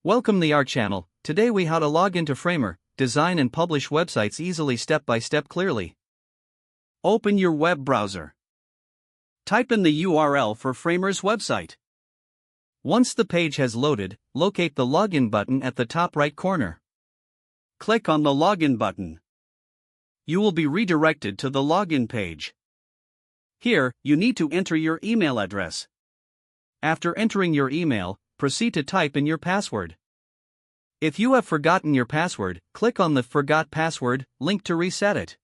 Welcome to our channel. Today we how to log into Framer, design and publish websites easily step by step clearly. Open your web browser. Type in the URL for Framer's website. Once the page has loaded, locate the login button at the top right corner. Click on the login button. You will be redirected to the login page. Here, you need to enter your email address. After entering your email, proceed to type in your password. If you have forgotten your password, click on the Forgot Password link to reset it.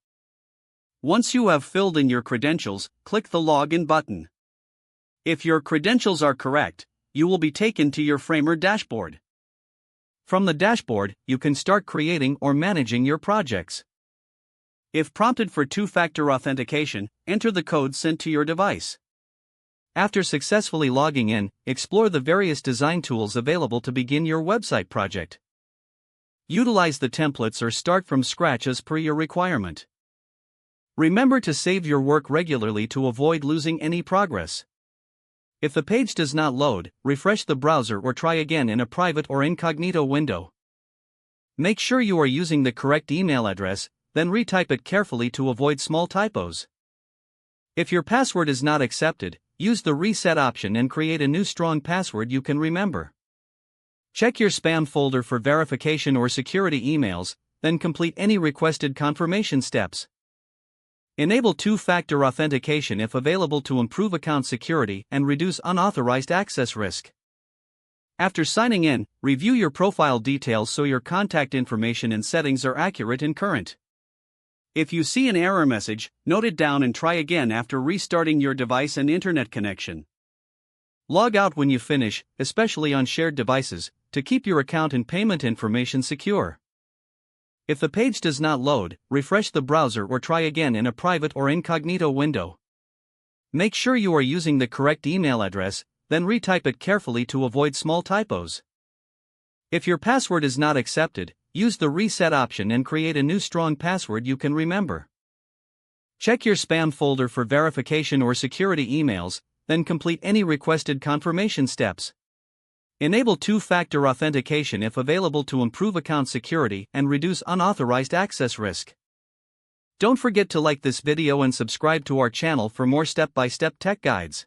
Once you have filled in your credentials, click the Login button. If your credentials are correct, you will be taken to your Framer dashboard. From the dashboard, you can start creating or managing your projects. If prompted for two-factor authentication, enter the code sent to your device. After successfully logging in, explore the various design tools available to begin your website project. Utilize the templates or start from scratch as per your requirement. Remember to save your work regularly to avoid losing any progress. If the page does not load, refresh the browser or try again in a private or incognito window. Make sure you are using the correct email address, then retype it carefully to avoid small typos. If your password is not accepted, use the reset option and create a new strong password you can remember. Check your spam folder for verification or security emails, then complete any requested confirmation steps. Enable two-factor authentication if available to improve account security and reduce unauthorized access risk. After signing in, review your profile details so your contact information and settings are accurate and current. If you see an error message, note it down and try again after restarting your device and internet connection. Log out when you finish, especially on shared devices, to keep your account and payment information secure. If the page does not load, refresh the browser or try again in a private or incognito window. Make sure you are using the correct email address, then retype it carefully to avoid small typos. If your password is not accepted, use the reset option and create a new strong password you can remember. Check your spam folder for verification or security emails, then complete any requested confirmation steps. Enable two-factor authentication if available to improve account security and reduce unauthorized access risk. Don't forget to like this video and subscribe to our channel for more step-by-step tech guides.